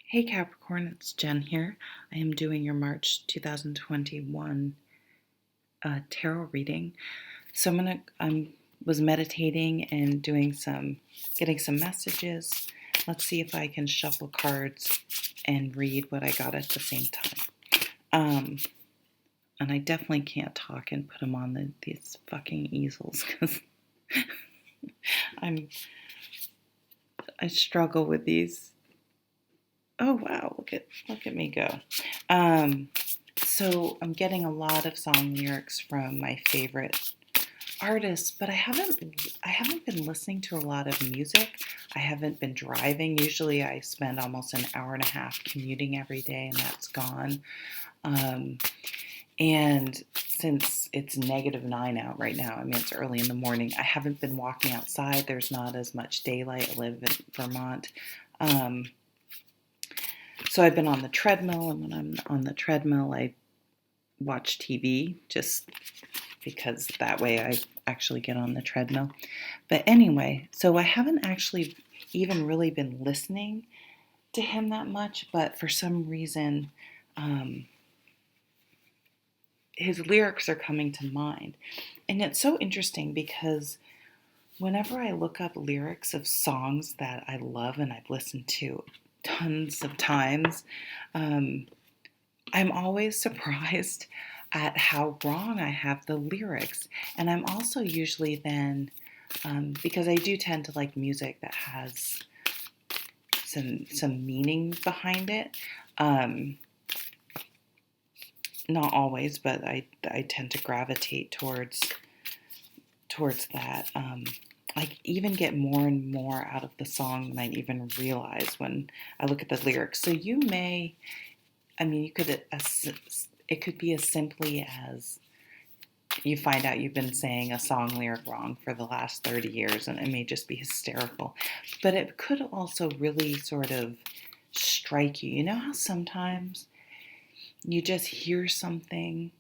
Hey Capricorn, it's Jen here. I am doing your March 2021 tarot reading. So I was meditating and getting some messages. Let's see if I can shuffle cards and read what I got at the same time. And I definitely can't talk and put them on these fucking easels because I struggle with these. Oh wow, look at me go. So I'm getting a lot of song lyrics from my favorite artists, but I haven't been listening to a lot of music. I haven't been driving. Usually I spend almost an hour and a half commuting every day, and that's gone. And since it's -9 out right now, I mean it's early in the morning, I haven't been walking outside. There's not as much daylight. I live in Vermont. So I've been on the treadmill, and when I'm on the treadmill, I watch TV just because that way I actually get on the treadmill. But anyway, so I haven't actually even really been listening to him that much, but for some reason, his lyrics are coming to mind. And it's so interesting because whenever I look up lyrics of songs that I love and I've listened to tons of times, I'm always surprised at how wrong I have the lyrics. And I'm also usually then, because I do tend to like music that has some meaning behind it. Not always, but I tend to gravitate towards that. I even get more and more out of the song than I even realize when I look at the lyrics. So you may, I mean, it could be as simply as you find out you've been saying a song lyric wrong for the last 30 years and it may just be hysterical. But it could also really sort of strike you. You know how sometimes you just hear something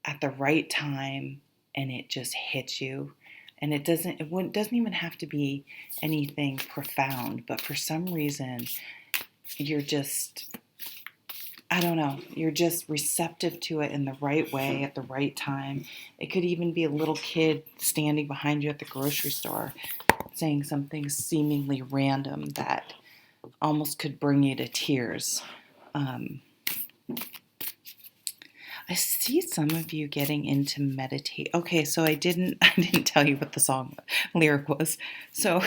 at the right time and it just hits you, and it doesn't even have to be anything profound, but for some reason you're just, I don't know, you're just receptive to it in the right way at the right time. It could even be a little kid standing behind you at the grocery store saying something seemingly random that almost could bring you to tears. I see some of you getting into meditate. Okay, so I didn't tell you what the song lyric was. So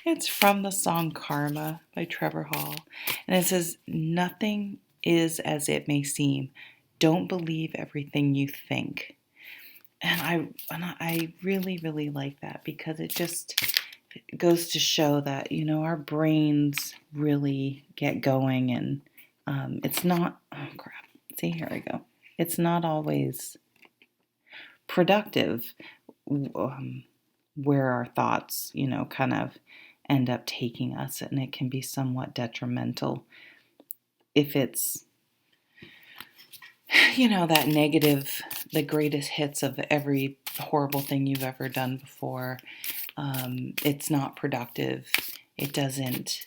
it's from the song Karma by Trevor Hall. And it says, "Nothing is as it may seem. Don't believe everything you think." And I really, really like that because it goes to show that, our brains really get going, and it's not, oh crap. See, here we go. It's not always productive where our thoughts, kind of end up taking us, and it can be somewhat detrimental if it's, that negative, the greatest hits of every horrible thing you've ever done before. It's not productive. It doesn't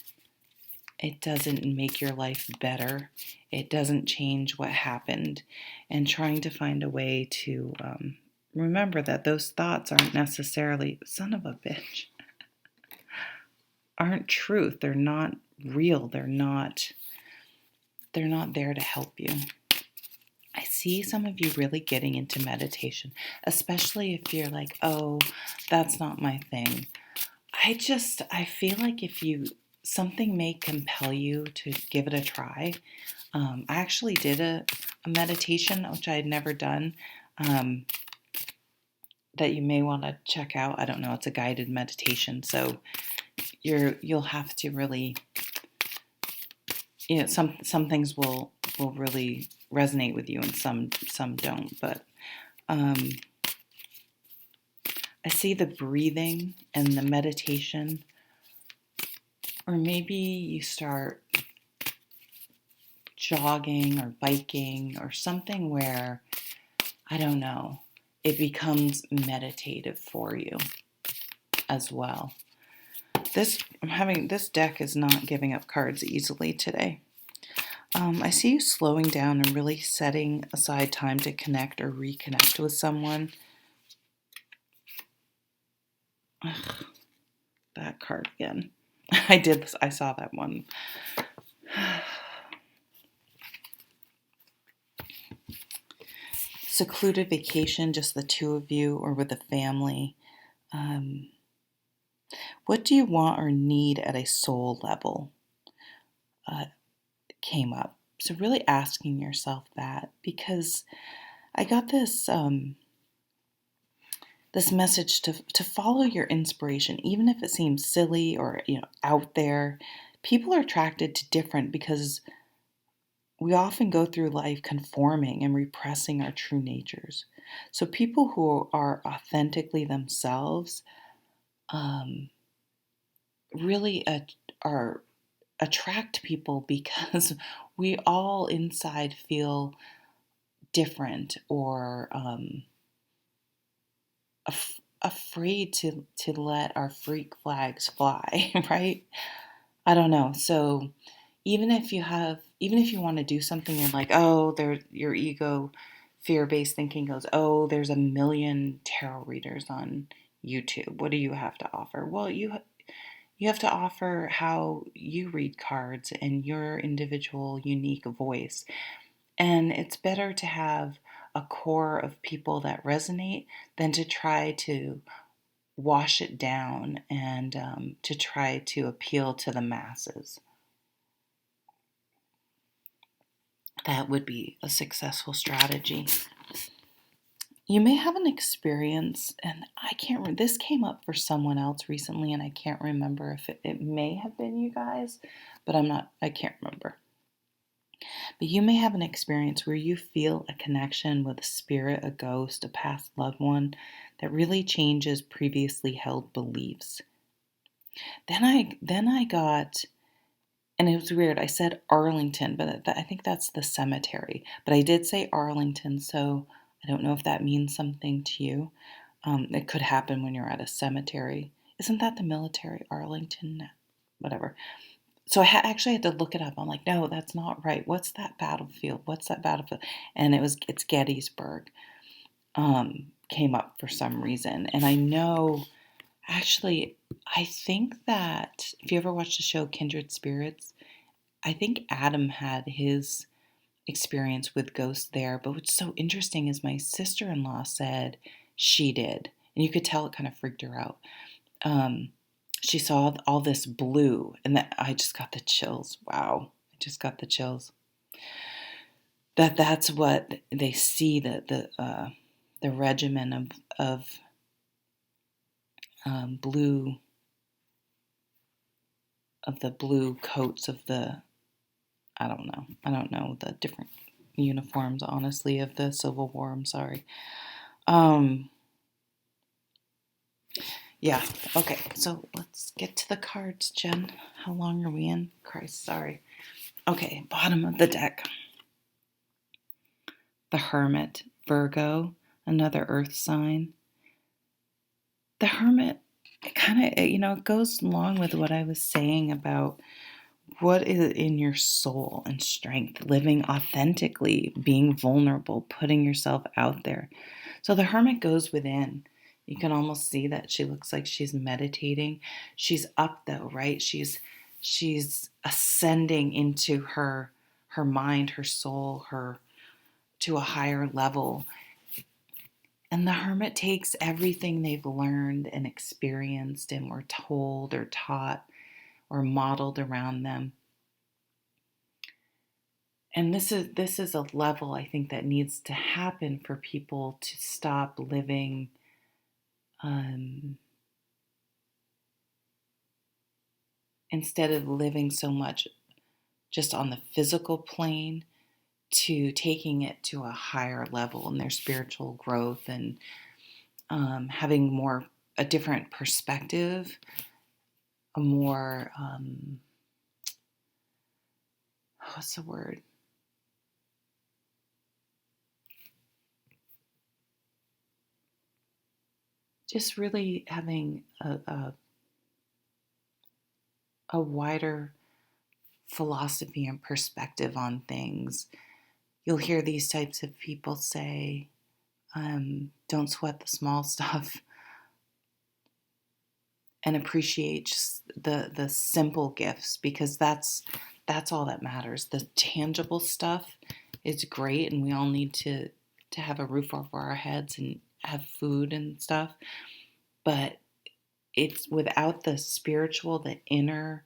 make your life better. It doesn't change what happened. And trying to find a way to remember that those thoughts aren't necessarily, son of a bitch, aren't truth. They're not real. They're not there to help you. I see some of you really getting into meditation, especially if you're like, oh, that's not my thing. I feel like something may compel you to give it a try. I actually did a meditation, which I had never done, that you may want to check out. I don't know, it's a guided meditation, so you'll have to really, some things will really resonate with you and some don't, but I see the breathing and the meditation. Or maybe you start jogging or biking or something where, I don't know, it becomes meditative for you as well. This deck is not giving up cards easily today. I see you slowing down and really setting aside time to connect or reconnect with someone. Ugh, that card again. I saw that one. Secluded vacation, just the two of you or with a family. What do you want or need at a soul level? Came up. So really asking yourself that, because I got this this message to follow your inspiration, even if it seems silly or out there. People are attracted to different because we often go through life conforming and repressing our true natures. So people who are authentically themselves really are attract people because we all inside feel different or afraid to let our freak flags fly, right? I don't know. So even if you want to do something, you're like, oh, there, your ego, fear-based thinking goes, oh, there's a million tarot readers on YouTube. What do you have to offer? Well, you have to offer how you read cards and your individual unique voice. And it's better to have a core of people that resonate than to try to wash it down and to try to appeal to the masses. That would be a successful strategy. You may have an experience, and I can't remember, this came up for someone else recently, and I can't remember if it may have been you guys, but I can't remember. But you may have an experience where you feel a connection with a spirit, a ghost, a past loved one that really changes previously held beliefs. Then I got, and it was weird, I said Arlington, but I think that's the cemetery. But I did say Arlington, so I don't know if that means something to you. It could happen when you're at a cemetery. Isn't that the military, Arlington? Whatever. So I actually had to look it up. I'm like, no, that's not right. What's that battlefield? What's that battlefield? And it's Gettysburg. Came up for some reason. And I know, actually, I think that if you ever watched the show Kindred Spirits, I think Adam had his experience with ghosts there. But what's so interesting is my sister-in-law said she did. And you could tell it kind of freaked her out. She saw all this blue, and I just got the chills. Wow, I just got the chills. That's what they see, the regimen of blue, of the blue coats of the, I don't know the different uniforms, honestly, of the Civil War. I'm sorry. Yeah, okay, so let's get to the cards, Jen. How long are we in? Christ, sorry. Okay, bottom of the deck. The Hermit, Virgo, another earth sign. The Hermit, it kind of, it goes along with what I was saying about what is in your soul and strength, living authentically, being vulnerable, putting yourself out there. So the Hermit goes within. You can almost see that she looks like she's meditating. She's up though, right? She's ascending into her mind, her soul, her to a higher level. And the Hermit takes everything they've learned and experienced and were told or taught or modeled around them. And this is a level, I think, that needs to happen for people to stop living instead of living so much just on the physical plane, to taking it to a higher level in their spiritual growth and having a different perspective, a more, what's the word? Just really having a wider philosophy and perspective on things. You'll hear these types of people say, don't sweat the small stuff, and appreciate just the simple gifts, because that's all that matters. The tangible stuff is great, and we all need to have a roof over our heads and have food and stuff, but it's without the spiritual, the inner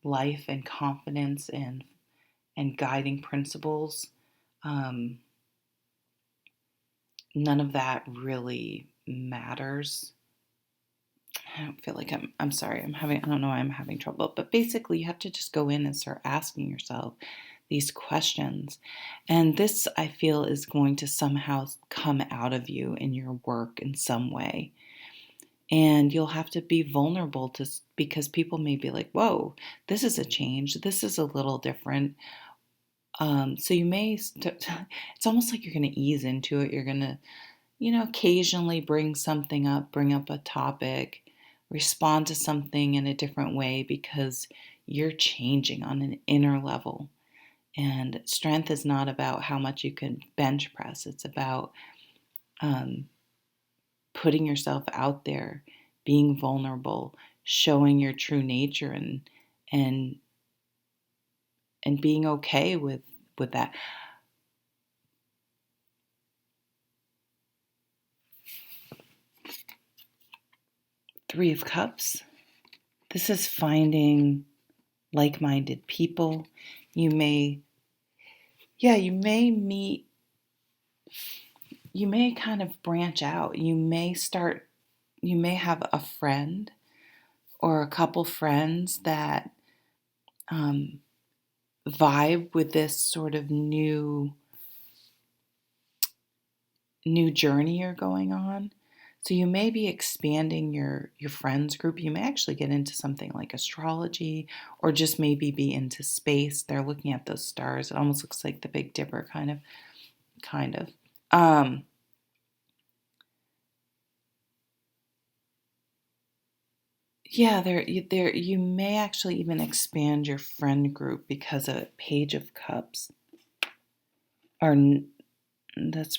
life and confidence and guiding principles, none of that really matters. I don't feel like I'm sorry, I don't know why I'm having trouble, but basically you have to just go in and start asking yourself these questions. And this, I feel, is going to somehow come out of you in your work in some way. And you'll have to be vulnerable to, because people may be like, whoa, this is a change. This is a little different. So you may, it's almost like you're going to ease into it. You're going to, occasionally bring something up, bring up a topic, respond to something in a different way, because you're changing on an inner level. And strength is not about how much you can bench press. It's about putting yourself out there, being vulnerable, showing your true nature, and being okay with that. Three of Cups. This is finding like-minded people. You may meet, you may kind of branch out. You may have a friend or a couple friends that vibe with this sort of new journey you're going on. So you may be expanding your friends group. You may actually get into something like astrology, or just maybe be into space. They're looking at those stars. It almost looks like the Big Dipper, kind of. There you may actually even expand your friend group because of Page of Cups. Or that's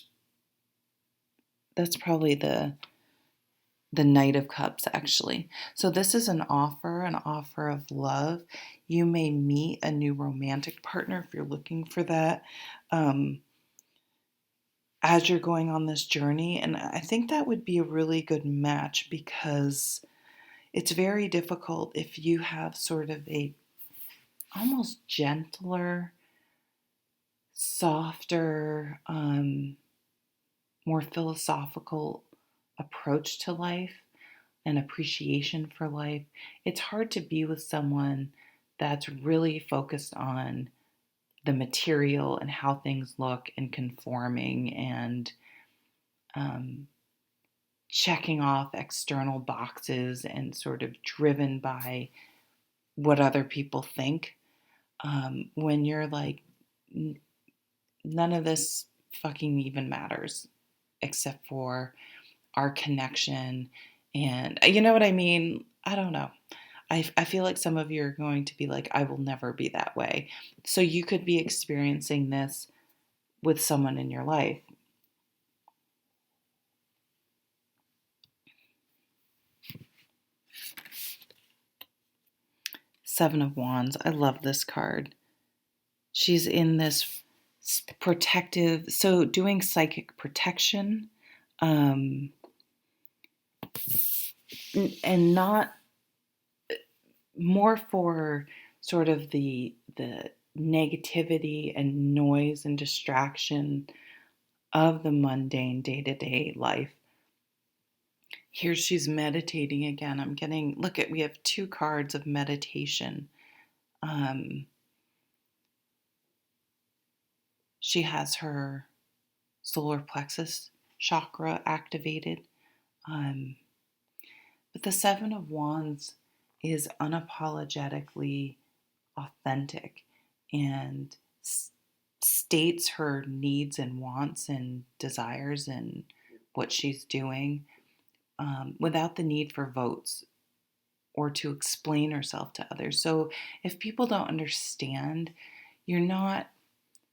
probably the Knight of Cups, actually. So this is an offer of love. You may meet a new romantic partner if you're looking for that, as you're going on this journey. And I think that would be a really good match, because it's very difficult if you have sort of a almost gentler, softer, more philosophical approach to life and appreciation for life. It's hard to be with someone that's really focused on the material and how things look, and conforming, and checking off external boxes, and sort of driven by what other people think. When you're like, none of this fucking even matters except for our connection. And you know what I mean? I don't know. I feel like some of you are going to be like, I will never be that way. So you could be experiencing this with someone in your life. Seven of Wands. I love this card. She's in this protective, so doing psychic protection, and not more for sort of the negativity and noise and distraction of the mundane day-to-day life. Here she's meditating again. We have two cards of meditation. She has her solar plexus chakra activated. But the Seven of Wands is unapologetically authentic, and states her needs and wants and desires and what she's doing, without the need for votes or to explain herself to others. So if people don't understand, you're not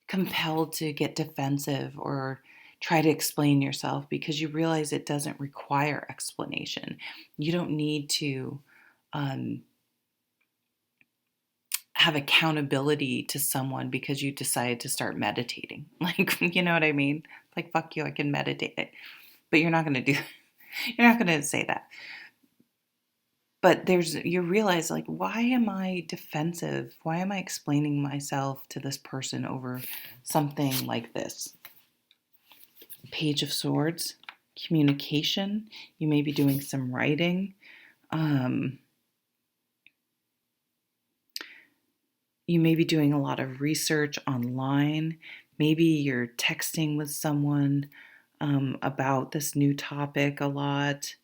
compelled to get defensive or try to explain yourself, because you realize it doesn't require explanation. You don't need to um, have accountability to someone because you decided to start meditating. Like, you know what I mean? Like, fuck you, I can meditate. But you're not going to do, you're not going to say that. But you realize, like, why am I defensive? Why am I explaining myself to this person over something like this? Page of Swords, communication. You may be doing some writing. You may be doing a lot of research online. Maybe you're texting with someone about this new topic a lot.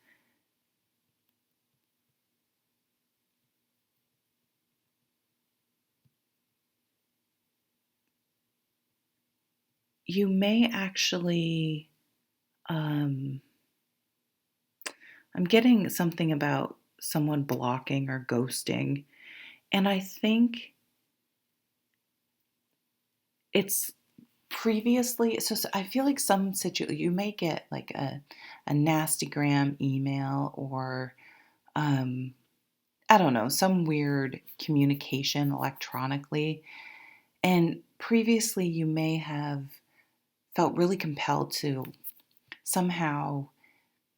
You may actually, I'm getting something about someone blocking or ghosting. And I think it's previously, so I feel like you may get like a nasty gram email, or I don't know, some weird communication electronically. And previously you may have felt really compelled to somehow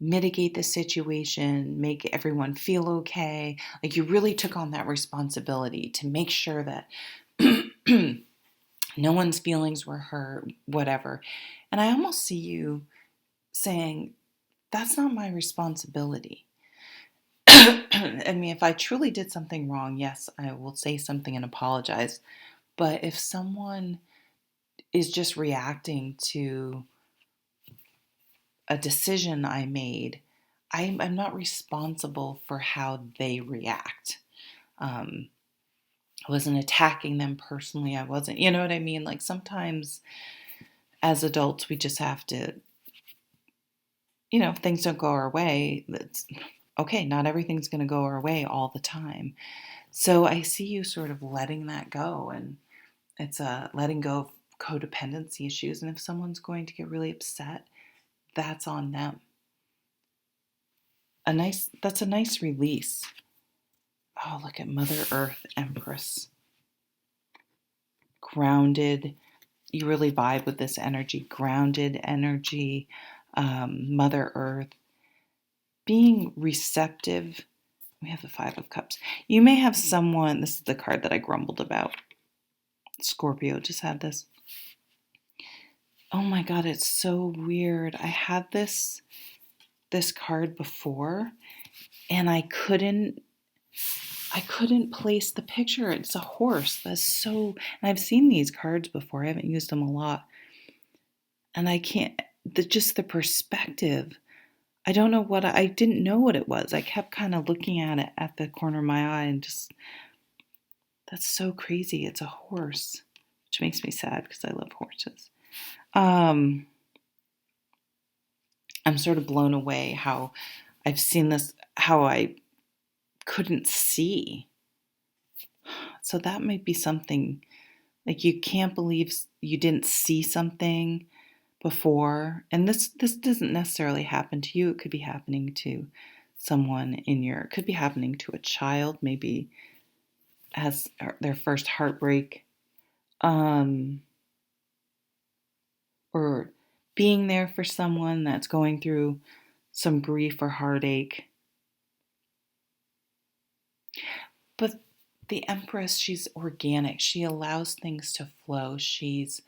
mitigate the situation, make everyone feel okay. Like, you really took on that responsibility to make sure that no one's feelings were hurt, whatever. And I almost see you saying, that's not my responsibility. I mean, if I truly did something wrong, yes, I will say something and apologize. But if someone is just reacting to a decision I made, I'm not responsible for how they react. I wasn't attacking them personally. I wasn't, you know what I mean? Like, sometimes as adults, we just have to, if things don't go our way, that's okay. Not everything's going to go our way all the time. So I see you sort of letting that go, and it's a letting go of codependency issues. And if someone's going to get really upset, that's on them. That's a nice release. Oh, look at Mother Earth, Empress. Grounded. You really vibe with this energy. Grounded energy. Mother Earth. Being receptive. We have the Five of Cups. You may have someone, this is the card that I grumbled about. Scorpio just had this. Oh my God, it's so weird. I had this card before, and I couldn't place the picture. It's a horse. And I've seen these cards before. I haven't used them a lot. And I can't, just the perspective. I don't know I didn't know what it was. I kept kind of looking at it at the corner of my eye, and just, that's so crazy. It's a horse, which makes me sad because I love horses. I'm sort of blown away how I've seen this, how I couldn't see. So that might be something, like, you can't believe you didn't see something before. And this doesn't necessarily happen to you. It could be happening to someone it could be happening to a child, maybe has their first heartbreak, or being there for someone that's going through some grief or heartache. But the Empress, she's organic. She allows things to flow. She's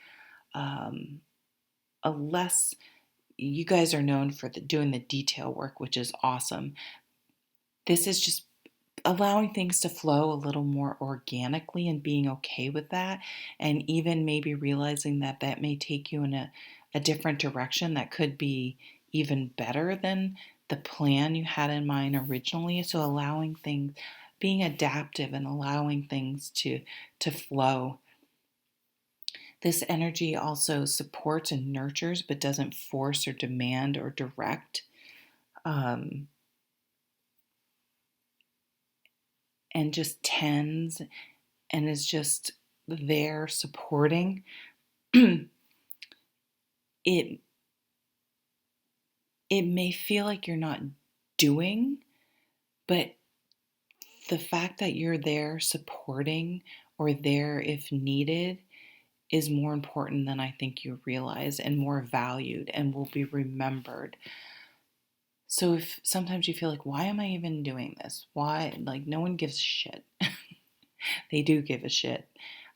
you guys are known for doing the detail work, which is awesome. This is just allowing things to flow a little more organically and being okay with that, and even maybe realizing that may take you in a different direction that could be even better than the plan you had in mind originally. So allowing things, being adaptive and allowing things to flow. This energy also supports and nurtures, but doesn't force or demand or direct. and just tends and is just there supporting, it it may feel like you're not doing, but the fact that you're there supporting or there if needed is more important than I think you realize, and more valued and will be remembered. So if sometimes you feel like, why am I even doing this? Why? Like, no one gives a shit. They do give a shit.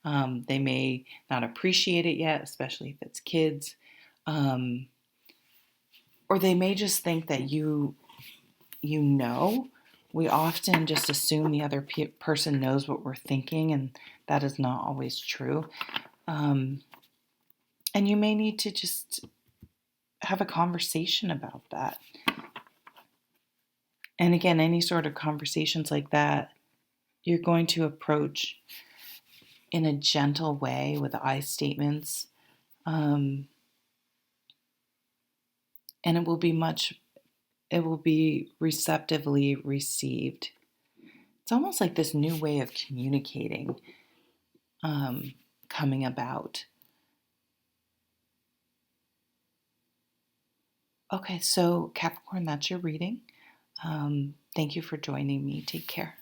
They may not appreciate it yet, especially if it's kids. Um, or they may just think that you know. We often just assume the other person knows what we're thinking, and that is not always true. Um, and you may need to just have a conversation about that. And again, any sort of conversations like that, you're going to approach in a gentle way with I statements. Um, and it will be receptively received. It's almost like this new way of communicating um, coming about. Okay, so Capricorn, that's your reading. Thank you for joining me. Take care.